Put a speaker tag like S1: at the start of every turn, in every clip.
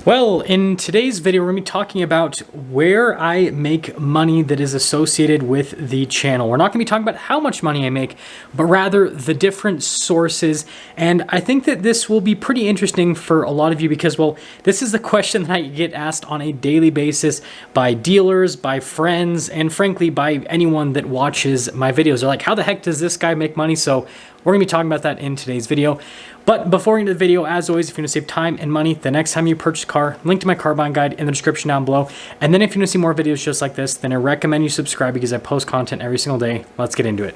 S1: Well, in today's video, we're going to be talking about where I make money that is associated with the channel. We're not going to be talking about how much money I make, but rather the different sources. And I think that this will be pretty interesting for a lot of you because, well, this is the question that I get asked on a daily basis by dealers, by friends, and frankly, by anyone that watches my videos. They're like, how the heck does this guy make money? So we're going to be talking about that in today's video. But before we get into the video, as always, if you want to save time and money the next time you purchase a car, link to my car buying guide in the description down below. And then if you want to see more videos just like this, then I recommend you subscribe because I post content every single day. Let's get into it.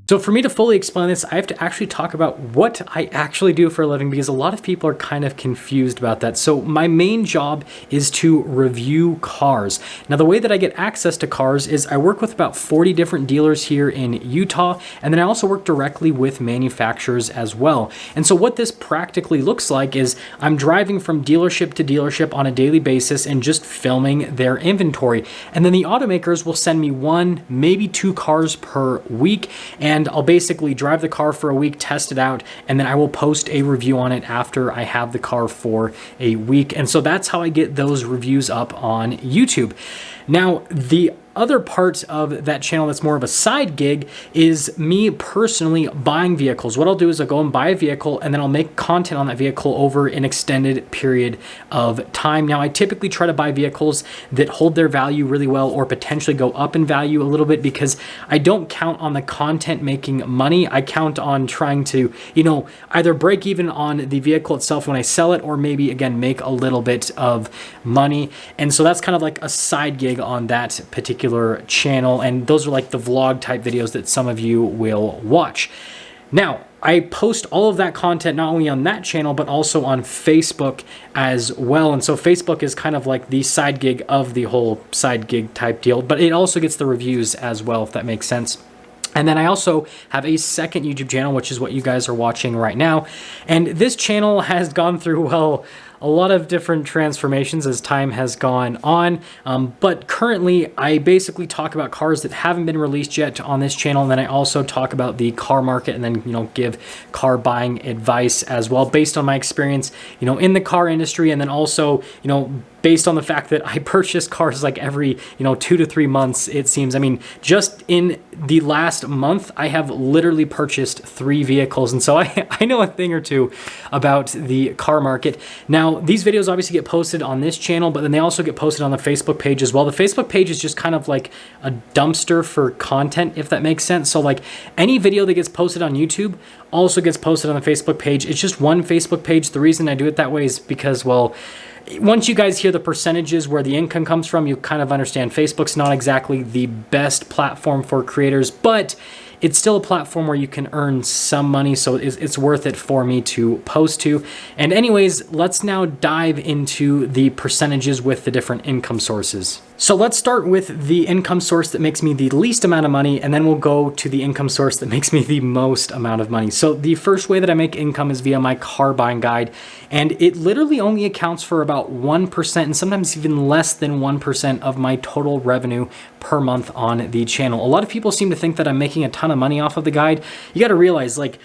S1: So for me to fully explain this, I have to actually talk about what I actually do for a living because a lot of people are kind of confused about that. So my main job is to review cars. Now, the way that I get access to cars is I work with about 40 different dealers here in Utah, and then I also work directly with manufacturers as well. And so what this practically looks like is I'm driving from dealership to dealership on a daily basis and just filming their inventory. And then the automakers will send me one, maybe two cars per week, and I'll basically drive the car for a week, test it out, and then I will post a review on it after I have the car for a week. And so that's how I get those reviews up on YouTube. Now, the other part of that channel that's more of a side gig is me personally buying vehicles. What I'll do is I'll go and buy a vehicle and then I'll make content on that vehicle over an extended period of time. Now, I typically try to buy vehicles that hold their value really well or potentially go up in value a little bit because I don't count on the content making money. I count on trying to, either break even on the vehicle itself when I sell it or maybe, again, make a little bit of money. And so that's kind of like a side gig on that particular channel, and those are like the vlog type videos that some of you will watch. Now, I post all of that content not only on that channel, but also on Facebook as well. And so Facebook is kind of like the side gig of the whole side gig type deal, but it also gets the reviews as well, if that makes sense. And then I also have a second YouTube channel, which is what you guys are watching right now. And this channel has gone through, well, a lot of different transformations as time has gone on. But currently, I basically talk about cars that haven't been released yet on this channel. And then I also talk about the car market and then, give car buying advice as well, based on my experience, in the car industry. And then also, based on the fact that I purchase cars like every, 2 to 3 months, it seems. I mean, just in the last month, I have literally purchased 3 vehicles. And so I know a thing or two about the car market. Now, these videos obviously get posted on this channel, but then they also get posted on the Facebook page as well. The Facebook page is just kind of like a dumpster for content, if that makes sense. So like any video that gets posted on YouTube also gets posted on the Facebook page. It's just one Facebook page. The reason I do it that way is because, well, once you guys hear the percentages where the income comes from, you kind of understand Facebook's not exactly the best platform for creators, but it's still a platform where you can earn some money, so it's worth it for me to post to. And anyways, let's now dive into the percentages with the different income sources. So let's start with the income source that makes me the least amount of money, and then we'll go to the income source that makes me the most amount of money. So the first way that I make income is via my car buying guide, and it literally only accounts for about 1% and sometimes even less than 1% of my total revenue per month on the channel. A lot of people seem to think that I'm making a ton of money off of the guide. You got to realize, like,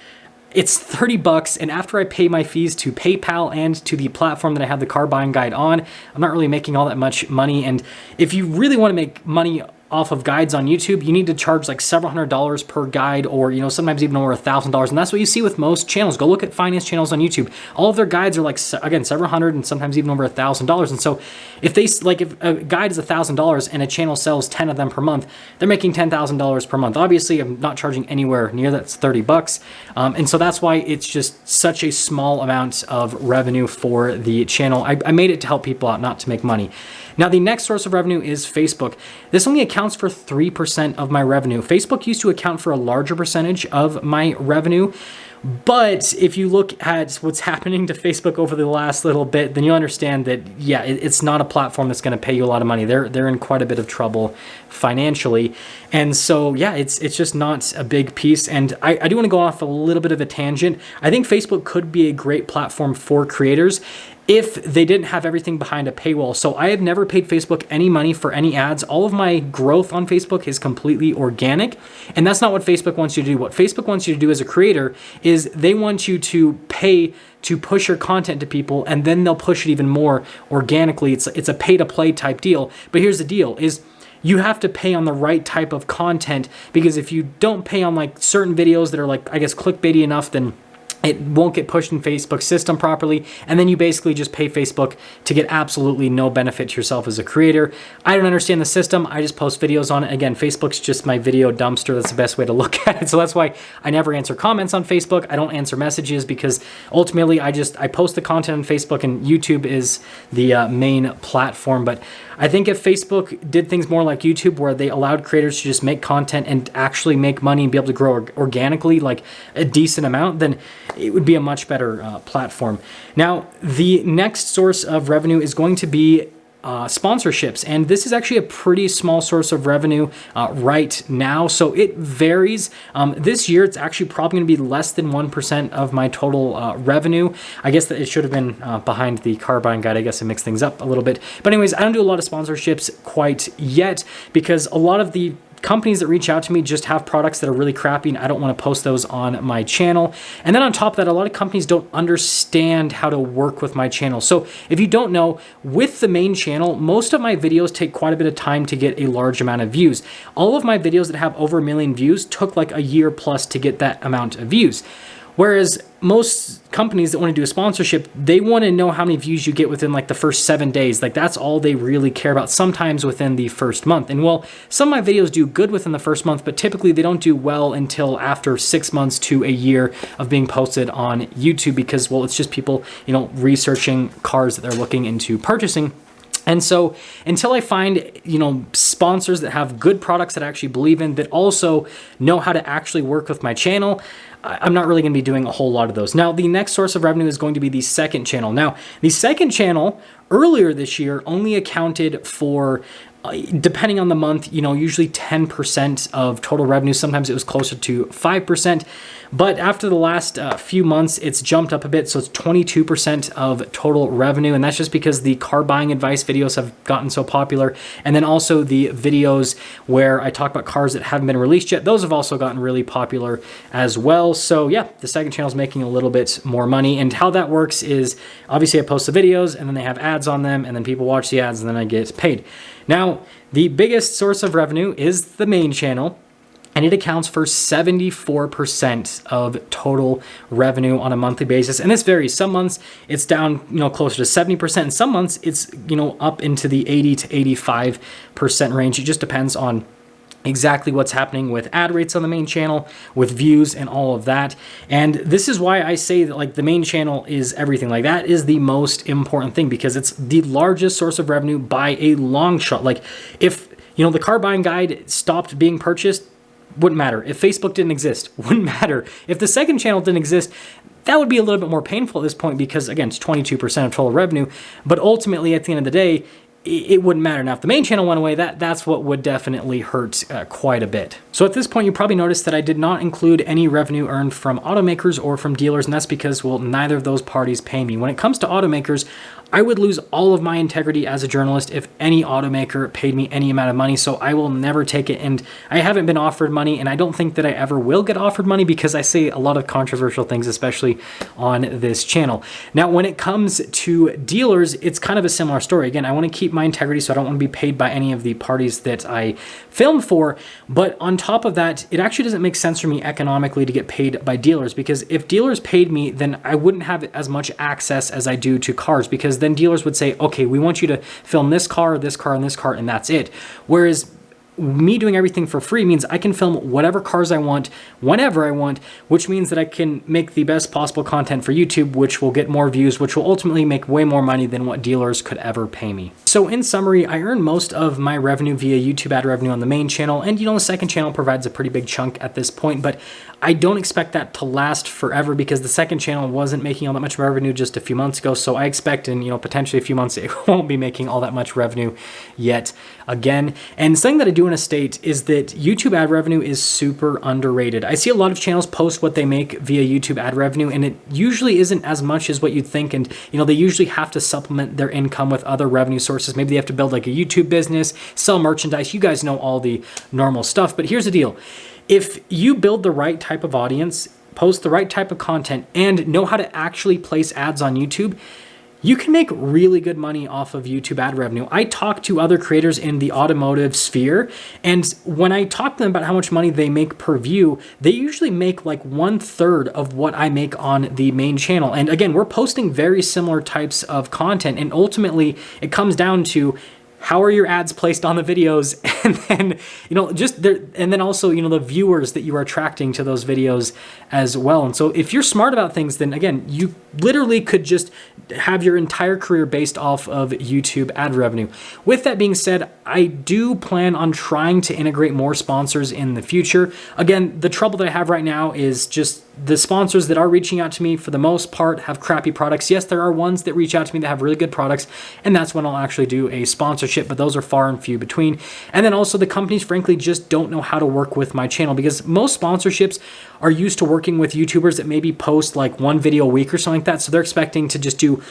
S1: it's $30, and after I pay my fees to PayPal and to the platform that I have the car buying guide on, I'm not really making all that much money. And if you really want to make money off of guides on YouTube, you need to charge like several $100s per guide, or sometimes even over $1,000. And that's what you see with most channels. Go look at finance channels on YouTube. All of their guides are like, again, several hundred and sometimes even over $1,000. And so if a guide is $1,000 and a channel sells 10 of them per month, they're making $10,000 per month. Obviously, I'm not charging anywhere near that's $30. And so that's why it's just such a small amount of revenue for the channel. I made it to help people out, not to make money. Now, the next source of revenue is Facebook. This only accounts for 3% of my revenue. Facebook used to account for a larger percentage of my revenue. But if you look at what's happening to Facebook over the last little bit, then you'll understand that, yeah, it's not a platform that's going to pay you a lot of money. They're in quite a bit of trouble financially. And so, yeah, it's just not a big piece. And I do want to go off a little bit of a tangent. I think Facebook could be a great platform for creators if they didn't have everything behind a paywall. So I have never paid Facebook any money for any ads. All of my growth on Facebook is completely organic, and that's not what Facebook wants you to do. What Facebook wants you to do as a creator is they want you to pay to push your content to people, and then they'll push it even more organically. It's a pay to play type deal. But here's the deal is you have to pay on the right type of content, because if you don't pay on like certain videos that are like, I guess, clickbaity enough, then it won't get pushed in Facebook's system properly, and then you basically just pay Facebook to get absolutely no benefit to yourself as a creator. I don't understand the system. I just post videos on it. Again, Facebook's just my video dumpster. That's the best way to look at it. So that's why I never answer comments on Facebook. I don't answer messages, because ultimately I post the content on Facebook, and YouTube is the main platform. But I think if Facebook did things more like YouTube, where they allowed creators to just make content and actually make money and be able to grow organically, like a decent amount, then it would be a much better platform. Now, the next source of revenue is going to be sponsorships, and this is actually a pretty small source of revenue right now, so it varies. This year it's actually probably going to be less than 1% of my total revenue. I guess that it should have been behind the car buying guide. I guess I mixed things up a little bit, but anyways, I don't do a lot of sponsorships quite yet, because a lot of the companies that reach out to me just have products that are really crappy, and I don't want to post those on my channel. And then on top of that, a lot of companies don't understand how to work with my channel. So if you don't know, with the main channel, most of my videos take quite a bit of time to get a large amount of views. All of my videos that have over 1 million views took like a year plus to get that amount of views. Whereas most companies that want to do a sponsorship, they want to know how many views you get within like the first 7 days. Like that's all they really care about, sometimes within the first month. And well, some of my videos do good within the first month, but typically they don't do well until after 6 months to a year of being posted on YouTube, because, well, it's just people, researching cars that they're looking into purchasing. And so until I find, sponsors that have good products that I actually believe in, that also know how to actually work with my channel, I'm not really going to be doing a whole lot of those. Now, the next source of revenue is going to be the second channel. Now, the second channel earlier this year only accounted for, depending on the month, usually 10% of total revenue. Sometimes it was closer to 5%. But after the last few months, it's jumped up a bit. So it's 22% of total revenue. And that's just because the car buying advice videos have gotten so popular. And then also the videos where I talk about cars that haven't been released yet, those have also gotten really popular as well. So yeah, the second channel is making a little bit more money. And how that works is, obviously I post the videos and then they have ads on them, and then people watch the ads and then I get paid. Now, the biggest source of revenue is the main channel, and it accounts for 74% of total revenue on a monthly basis. And this varies. Some months it's down, closer to 70%. And some months it's, up into the 80 to 85% range. It just depends on exactly what's happening with ad rates on the main channel, with views and all of that. And this is why I say that like the main channel is everything. Like that is the most important thing, because it's the largest source of revenue by a long shot. Like if, the car buying guide stopped being purchased, wouldn't matter. If Facebook didn't exist, wouldn't matter. If the second channel didn't exist, that would be a little bit more painful at this point, because again, it's 22% of total revenue. But ultimately, at the end of the day, it wouldn't matter. Now, if the main channel went away, that's what would definitely hurt quite a bit. So at this point, you probably noticed that I did not include any revenue earned from automakers or from dealers, and that's because, well, neither of those parties pay me. When it comes to automakers, I would lose all of my integrity as a journalist if any automaker paid me any amount of money, so I will never take it. And I haven't been offered money, and I don't think that I ever will get offered money, because I say a lot of controversial things, especially on this channel. Now, when it comes to dealers, it's kind of a similar story. Again, I want to keep my integrity, so I don't want to be paid by any of the parties that I filmed for. But on top of that, it actually doesn't make sense for me economically to get paid by dealers, because if dealers paid me, then I wouldn't have as much access as I do to cars, because then dealers would say, okay, we want you to film this car, and this car, and that's it. Whereas me doing everything for free means I can film whatever cars I want, whenever I want, which means that I can make the best possible content for YouTube, which will get more views, which will ultimately make way more money than what dealers could ever pay me. So in summary, I earn most of my revenue via YouTube ad revenue on the main channel, and the second channel provides a pretty big chunk at this point, but I don't expect that to last forever because the second channel wasn't making all that much revenue just a few months ago. So I expect in, potentially a few months, it won't be making all that much revenue yet again. And something that I do want to state is that YouTube ad revenue is super underrated. I see a lot of channels post what they make via YouTube ad revenue, and it usually isn't as much as what you'd think. And, they usually have to supplement their income with other revenue sources. Maybe they have to build like a YouTube business, sell merchandise. You guys know all the normal stuff, but here's the deal. If you build the right type of audience, post the right type of content, and know how to actually place ads on YouTube, you can make really good money off of YouTube ad revenue. I talk to other creators in the automotive sphere, and when I talk to them about how much money they make per view, they usually make like 1/3 of what I make on the main channel. And again, we're posting very similar types of content, and ultimately it comes down to how are your ads placed on the videos, and then and then also the viewers that you are attracting to those videos as well. And so if you're smart about things, then again, you literally could just have your entire career based off of YouTube ad revenue. With that being said, I do plan on trying to integrate more sponsors in the future. Again, the trouble that I have right now is just the sponsors that are reaching out to me for the most part have crappy products. Yes, there are ones that reach out to me that have really good products, and that's when I'll actually do a sponsorship, but those are far and few between. And then also the companies frankly just don't know how to work with my channel, because most sponsorships are used to working with YouTubers that maybe post like one video a week or something like that. So they're expecting to just do,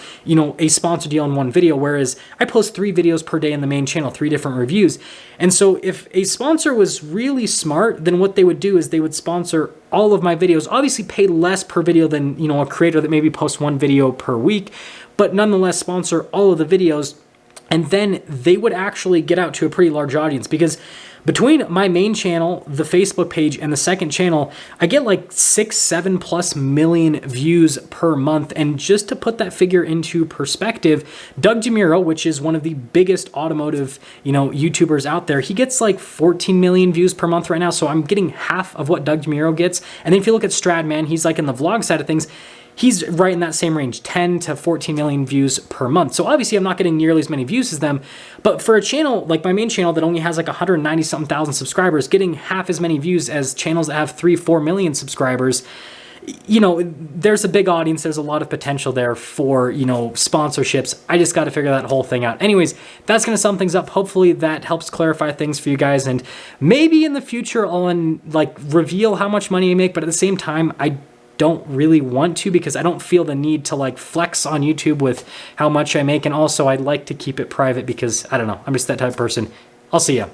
S1: a sponsor deal in one video, whereas I post 3 videos per day in the main channel, 3 different reviews. And so if a sponsor was really smart, then what they would do is they would sponsor all of my videos, obviously pay less per video than, a creator that maybe posts 1 video per week, but nonetheless sponsor all of the videos. And then they would actually get out to a pretty large audience, because between my main channel, the Facebook page, and the second channel, I get like 6-7+ million views per month. And just to put that figure into perspective, Doug DeMuro, which is one of the biggest automotive, YouTubers out there, he gets like 14 million views per month right now. So I'm getting half of what Doug DeMuro gets. And then if you look at Stradman, he's like in the vlog side of things, he's right in that same range, 10 to 14 million views per month. So obviously I'm not getting nearly as many views as them, but for a channel like my main channel that only has like 190 something thousand subscribers, getting half as many views as channels that have 3-4 million subscribers, there's a big audience. There's a lot of potential there for, sponsorships. I just got to figure that whole thing out. Anyways, that's going to sum things up. Hopefully that helps clarify things for you guys. And maybe in the future I'll reveal how much money I make, but at the same time, I don't really want to, because I don't feel the need to like flex on YouTube with how much I make. And also I'd like to keep it private because I don't know, I'm just that type of person. I'll see ya.